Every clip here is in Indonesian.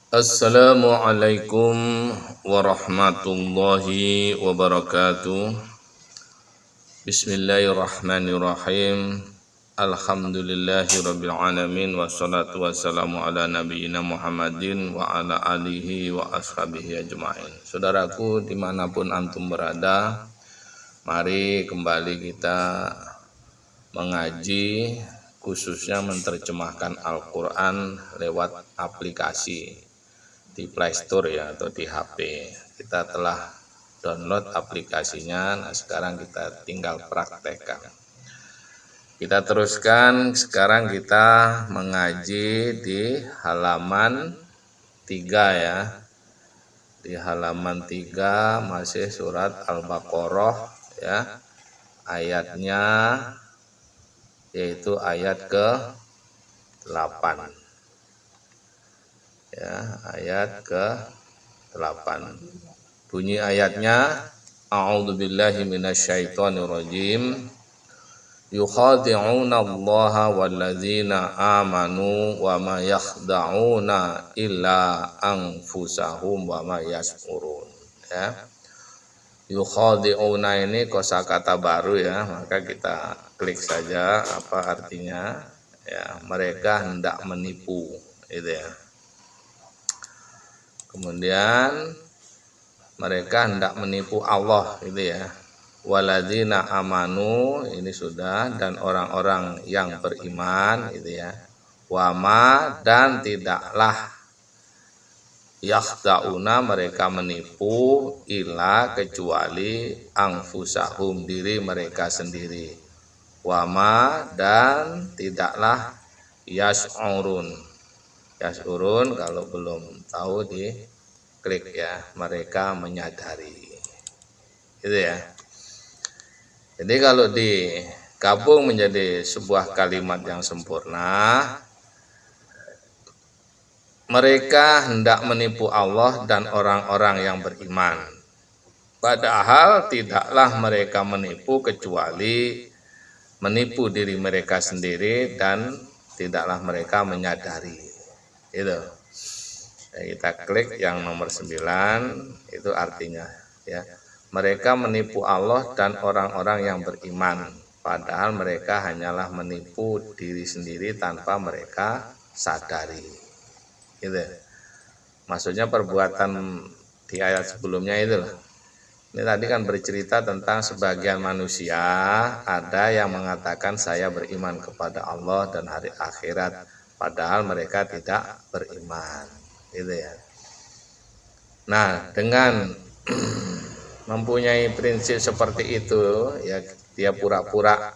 Assalamualaikum warahmatullahi wabarakatuh. Bismillahirrahmanirrahim. Alhamdulillahirabbil alamin wassalatu wassalamu ala nabiyyina Muhammadin wa ala alihi wa ashabihi ajmain. Saudaraku dimanapun antum berada, mari kembali kita mengaji, khususnya menerjemahkan Al-Quran lewat aplikasi di Play Store ya, atau di HP. Kita telah download aplikasinya. Nah, sekarang kita tinggal praktekkan. Kita teruskan. Sekarang kita mengaji di halaman 3 ya. Di halaman 3 masih surat Al-Baqarah ya. Ayatnya yaitu ayat ke-8 ya, ayat ke-8. Bunyi ayatnya, a'udzubillahi minasyaitonirrajim, yukhadi'una allaha walladzina amanu wa ma yakhda'una illa anfusahum wa ma yash'urun ya. Yukhadi'una ini kosakata baru ya, maka kita klik saja apa artinya ya. Mereka hendak menipu itu ya. Kemudian mereka hendak menipu Allah itu ya. Waladzina amanu ini sudah, dan orang-orang yang beriman itu ya. Wama dan tidaklah yakhda'una mereka menipu illa kecuali anfusahum diri mereka sendiri. Wama dan tidaklah yash'urun. Yash'urun kalau belum tahu di klik ya, mereka menyadari. Itu ya. Jadi kalau digabung menjadi sebuah kalimat yang sempurna, mereka hendak menipu Allah dan orang-orang yang beriman. Padahal tidaklah mereka menipu kecuali menipu diri mereka sendiri dan tidaklah mereka menyadari. Itu. Kita klik yang nomor 9, itu artinya ya. Mereka menipu Allah dan orang-orang yang beriman. Padahal mereka hanyalah menipu diri sendiri tanpa mereka sadari. Gitu. Maksudnya perbuatan di ayat sebelumnya itu loh. Ini tadi kan bercerita tentang sebagian manusia ada yang mengatakan saya beriman kepada Allah dan hari akhirat, padahal mereka tidak beriman. Gitu ya. Nah, dengan mempunyai prinsip seperti itu ya, dia pura-pura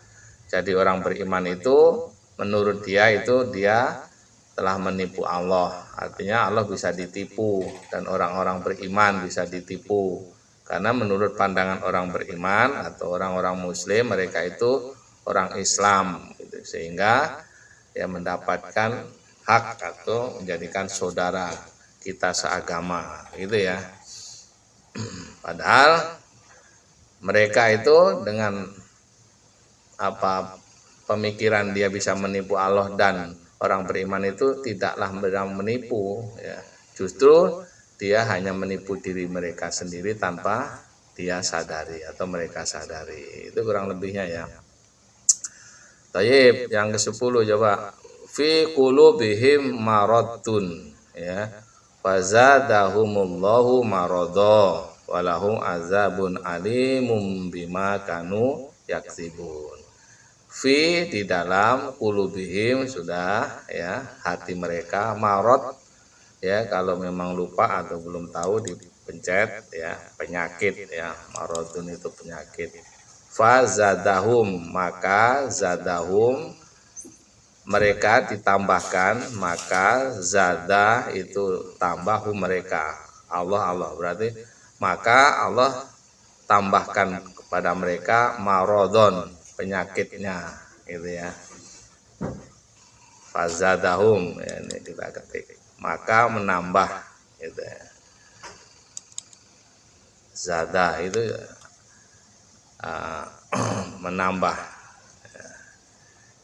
jadi orang beriman itu, menurut dia itu dia telah menipu Allah. Artinya Allah bisa ditipu dan orang-orang beriman bisa ditipu. Karena menurut pandangan orang beriman atau orang-orang muslim, mereka itu orang Islam gitu. Sehingga dia mendapatkan hak atau menjadikan saudara kita seagama gitu ya. Padahal mereka itu dengan apa pemikiran dia bisa menipu Allah dan orang beriman itu tidaklah menipu ya. Justru dia hanya menipu diri mereka sendiri tanpa dia sadari atau mereka sadari. Itu kurang lebihnya ya. Tayyib, yang ke-10 coba. Fi qulubihim maradun ya. Fazadahumullahu maradha walahum azabun alimum bima kanu yaksibun. Fi di dalam qulubihim sudah ya, hati mereka, marad ya, kalau memang lupa atau belum tahu dipencet ya, penyakit ya, maradun itu penyakit. Fazadahum maka zadahum mereka ditambahkan, maka zada itu tambah mereka. Allah berarti maka Allah tambahkan kepada mereka marodon penyakitnya gitu ya. Fazadahum ya, ini kita ketik maka menambah gitu ya. Zada itu menambah.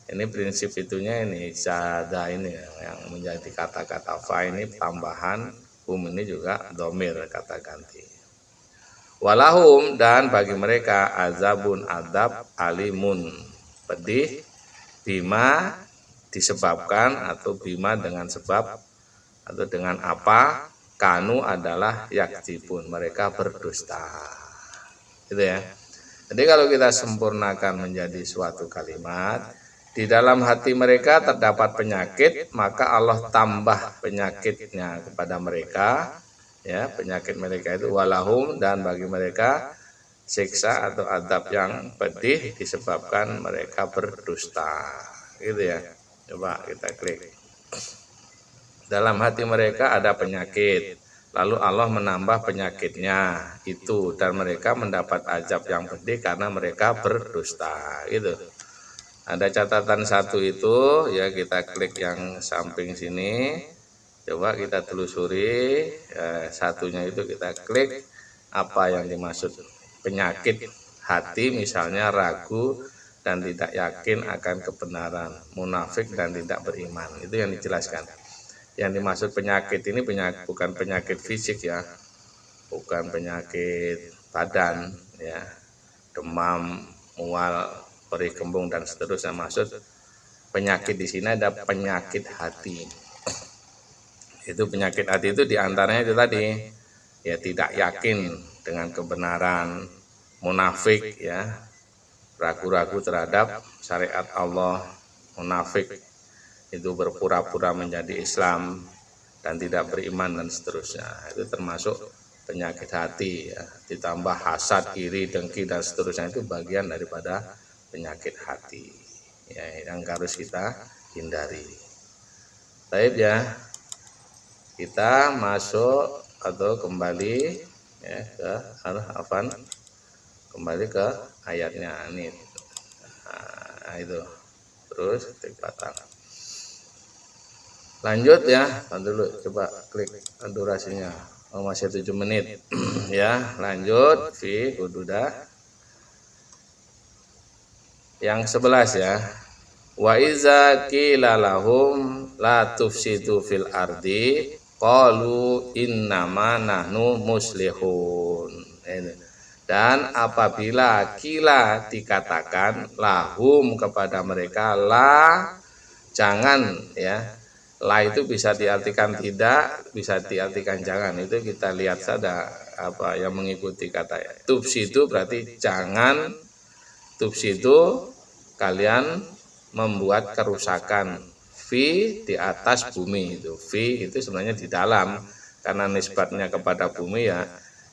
Ini prinsip itunya ini zada ini yang menjadi kata-kata fa ini tambahan, ini juga domir kata ganti. Walahum dan bagi mereka azabun adab alimun pedih bima disebabkan atau bima dengan sebab atau dengan apa kanu adalah yakjibun mereka berdusta. Gitu ya. Jadi kalau kita sempurnakan menjadi suatu kalimat, di dalam hati mereka terdapat penyakit, maka Allah tambah penyakitnya kepada mereka. Ya, penyakit mereka itu walahum dan bagi mereka siksa atau adab yang pedih disebabkan mereka berdusta. Gitu ya. Coba kita klik. Dalam hati mereka ada penyakit. Lalu Allah menambah penyakitnya itu dan mereka mendapat azab yang pedih karena mereka berdusta. Gitu. Ada catatan satu itu ya kita klik yang samping sini. Coba kita telusuri satunya itu kita klik apa yang dimaksud penyakit hati misalnya ragu dan tidak yakin akan kebenaran, munafik dan tidak beriman. Itu yang dijelaskan. Yang dimaksud penyakit ini bukan penyakit fisik ya. Bukan penyakit badan ya. Demam, mual, perih kembung dan seterusnya. Maksud penyakit di sini ada penyakit hati. Itu penyakit hati itu diantaranya itu tadi ya tidak yakin dengan kebenaran, munafik ya, ragu-ragu terhadap syariat Allah, munafik itu berpura-pura menjadi Islam dan tidak beriman dan seterusnya. Itu termasuk penyakit hati ya. Ditambah hasad, iri, dengki dan seterusnya itu bagian daripada penyakit hati ya, yang harus kita hindari. Baik ya. Kita masuk atau kembali ya ke Al-Afan, kembali ke ayatnya ini. Nah, itu terus ketik batang. Lanjut ya, dulu coba klik durasinya. Oh, masih 7 menit. Ya, lanjut fi hududa. Yang 11 ya. Wa iza qila lahum la tufsidu fil ardi qalu innama nahnu muslihun. Dan apabila kila dikatakan lahum kepada mereka la jangan ya. La itu bisa diartikan tidak, bisa diartikan jangan. Itu kita lihat saja apa yang mengikuti kata tufsidu berarti jangan tufsidu kalian membuat kerusakan fi di atas bumi itu. Fi itu sebenarnya di dalam karena nisbatnya kepada bumi ya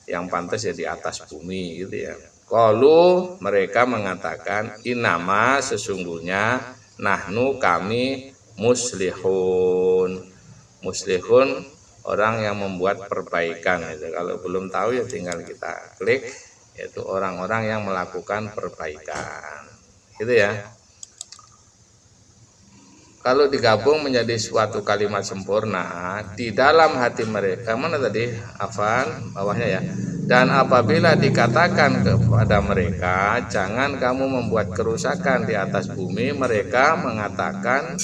yang pantas ya di atas bumi gitu ya. Qalu mereka mengatakan inama sesungguhnya nahnu kami muslihun. Muslihun orang yang membuat perbaikan itu. Kalau belum tahu ya tinggal kita klik yaitu orang-orang yang melakukan perbaikan. Gitu ya. Kalau digabung menjadi suatu kalimat sempurna di dalam hati mereka mana tadi Afan bawahnya ya. Dan apabila dikatakan kepada mereka jangan kamu membuat kerusakan di atas bumi, mereka mengatakan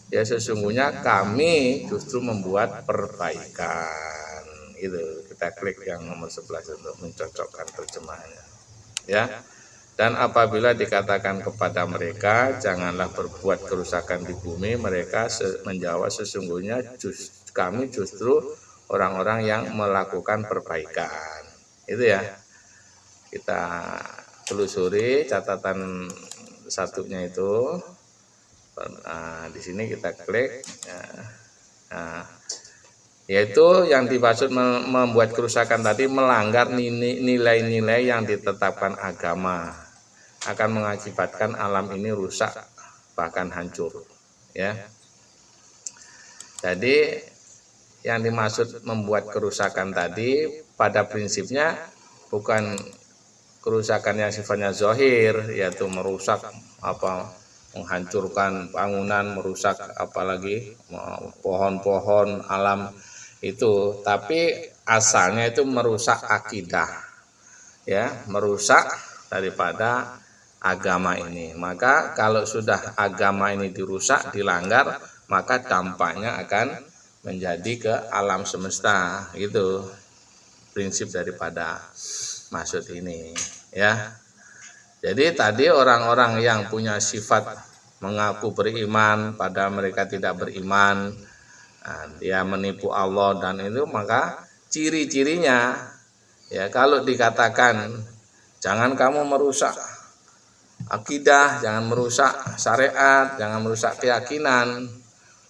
ya sesungguhnya kami justru membuat perbaikan. Itu kita klik yang nomor 11 untuk mencocokkan terjemahannya ya. Dan apabila dikatakan kepada mereka janganlah berbuat kerusakan di bumi, mereka menjawab sesungguhnya kami justru orang-orang yang melakukan perbaikan. Itu ya. Kita telusuri catatan satunya itu. Nah, di sini kita klik. Nah, yaitu yang dimaksud membuat kerusakan tadi melanggar nilai-nilai yang ditetapkan agama. Akan mengakibatkan alam ini rusak bahkan hancur ya. Jadi yang dimaksud membuat kerusakan tadi pada prinsipnya bukan kerusakan yang sifatnya zahir yaitu merusak apa menghancurkan bangunan, merusak apalagi pohon-pohon alam itu, tapi asalnya itu merusak akidah ya, merusak daripada agama ini. Maka kalau sudah agama ini dirusak, dilanggar, maka dampaknya akan menjadi ke alam semesta. Itu prinsip daripada maksud ini, ya. Jadi tadi orang-orang yang punya sifat mengaku beriman padahal mereka tidak beriman, nah, dia menipu Allah dan itu, maka ciri-cirinya, ya, kalau dikatakan jangan kamu merusak akidah, jangan merusak syariat, jangan merusak keyakinan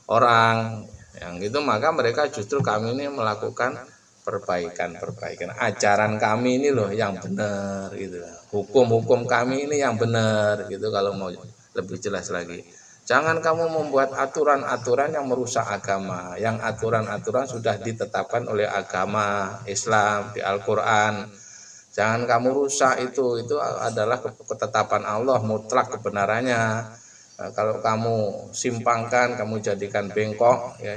orang yang gitu, maka mereka justru kami ini melakukan perbaikan. Ajaran kami ini loh yang benar gitu. Hukum-hukum kami ini yang benar gitu, kalau mau lebih jelas lagi. Jangan kamu membuat aturan-aturan yang merusak agama. Yang aturan-aturan sudah ditetapkan oleh agama Islam di Al-Qur'an. Jangan kamu rusak itu adalah ketetapan Allah mutlak kebenarannya. Nah, kalau kamu simpangkan, kamu jadikan bengkok, ya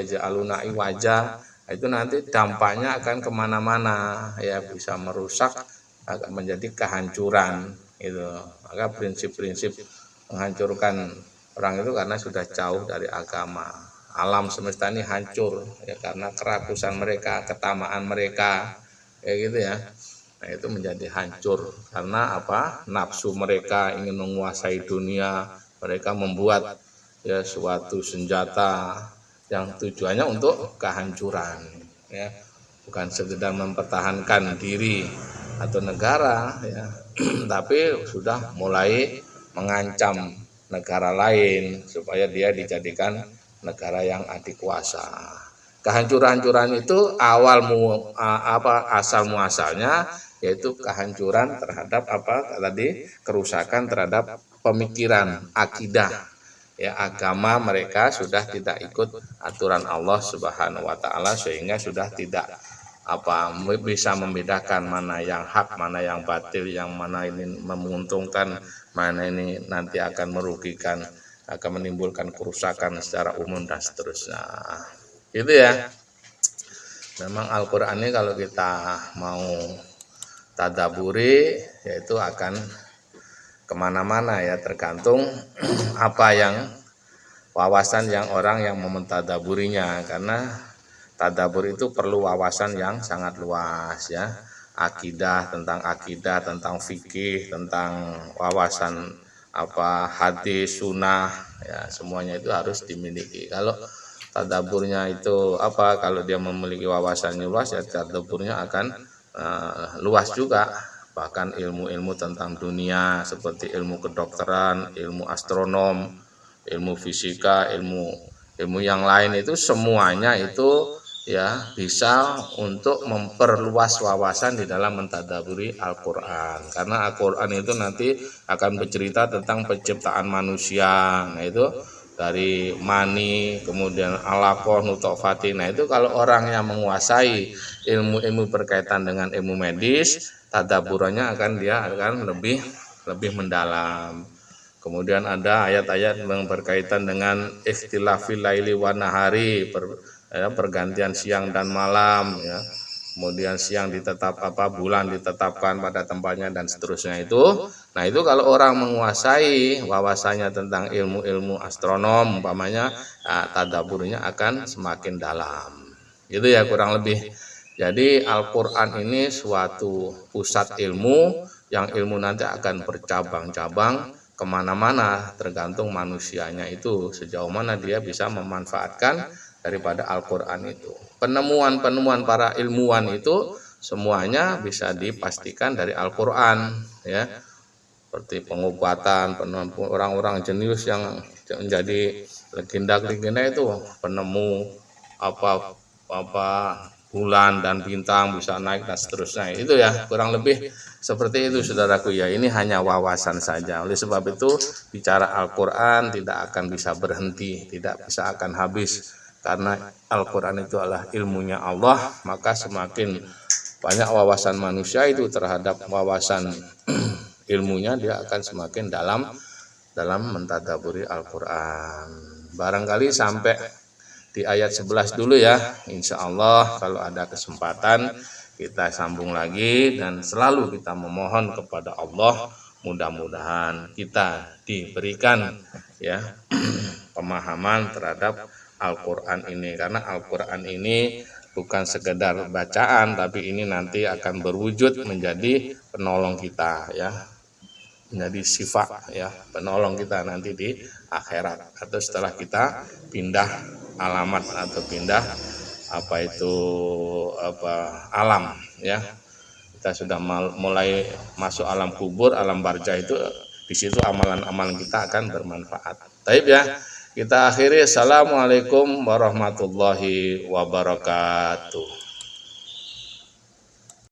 ja'aluna wajah, itu nanti dampaknya akan kemana-mana, ya bisa merusak, akan menjadi kehancuran itu. Maka prinsip-prinsip menghancurkan orang itu karena sudah jauh dari agama. Alam semesta ini hancur ya karena kerakusan mereka, ketamaan mereka, kayak gitu ya. Nah, itu menjadi hancur karena apa? Nafsu mereka ingin menguasai dunia. Mereka membuat ya suatu senjata yang tujuannya untuk kehancuran, ya, bukan sekedar mempertahankan diri atau negara, ya, tapi sudah mulai mengancam negara lain supaya dia dijadikan negara yang adikuasa. Kehancuran-hancuran itu asal muasalnya yaitu kehancuran terhadap kerusakan terhadap pemikiran, akidah. Ya, agama mereka sudah tidak ikut aturan Allah Subhanahu wa taala sehingga sudah tidak bisa membedakan mana yang hak, mana yang batil, yang mana ini menguntungkan, mana ini nanti akan merugikan, akan menimbulkan kerusakan secara umum dan seterusnya. Gitu ya. Memang Al-Qur'an ini kalau kita mau tadaburi yaitu akan kemana-mana ya, tergantung apa yang wawasan yang orang yang mentadaburinya, karena tadabur itu perlu wawasan yang sangat luas ya, akidah, tentang fikih, tentang wawasan hadis, sunnah ya, semuanya itu harus dimiliki. Kalau tadaburnya itu kalau dia memiliki wawasan luas ya, tadaburnya akan luas juga. Bahkan ilmu-ilmu tentang dunia seperti ilmu kedokteran, ilmu astronom, ilmu fisika, ilmu yang lain itu semuanya itu ya bisa untuk memperluas wawasan di dalam mentadaburi Al-Qur'an. Karena Al-Qur'an itu nanti akan bercerita tentang penciptaan manusia. Nah, itu dari mani, kemudian alaqah, nutfah. Nah, itu kalau orang yang menguasai ilmu-ilmu berkaitan dengan ilmu medis, tadaburannya dia akan lebih mendalam. Kemudian ada ayat-ayat yang berkaitan dengan ikhtilafil laili wan nahari, pergantian siang dan malam ya. Kemudian siang bulan ditetapkan pada tempatnya dan seterusnya itu. Nah, itu kalau orang menguasai wawasannya tentang ilmu-ilmu astronom umpamanya, tadaburnya akan semakin dalam. Gitu ya kurang lebih. Jadi Al-Qur'an ini suatu pusat ilmu, yang ilmu nanti akan bercabang-cabang kemana-mana, tergantung manusianya itu sejauh mana dia bisa memanfaatkan daripada Al-Qur'an itu. Penemuan-penemuan para ilmuwan itu semuanya bisa dipastikan dari Al-Qur'an ya. Seperti pengobatan, orang-orang jenius yang menjadi legenda-legenda itu penemu bulan dan bintang bisa naik dan seterusnya. Itu ya kurang lebih seperti itu saudaraku ya. Ini hanya wawasan saja. Oleh sebab itu bicara Al-Qur'an tidak akan bisa berhenti, tidak bisa akan habis. Karena Al-Qur'an itu adalah ilmunya Allah, maka semakin banyak wawasan manusia itu terhadap wawasan ilmunya, dia akan semakin dalam mentadaburi Al-Qur'an. Barangkali sampai di ayat 11 dulu ya. Insya Allah kalau ada kesempatan kita sambung lagi, dan selalu kita memohon kepada Allah mudah-mudahan kita diberikan ya pemahaman terhadap Al-Qur'an ini, karena Al-Qur'an ini bukan sekedar bacaan, tapi ini nanti akan berwujud menjadi penolong kita ya, menjadi sifat ya, penolong kita nanti di akhirat atau setelah kita pindah alamat atau pindah alam ya. Kita sudah mulai masuk alam kubur, alam barzah, itu di situ amalan-amalan kita akan bermanfaat. Baik ya, kita akhiri. Assalamualaikum warahmatullahi wabarakatuh.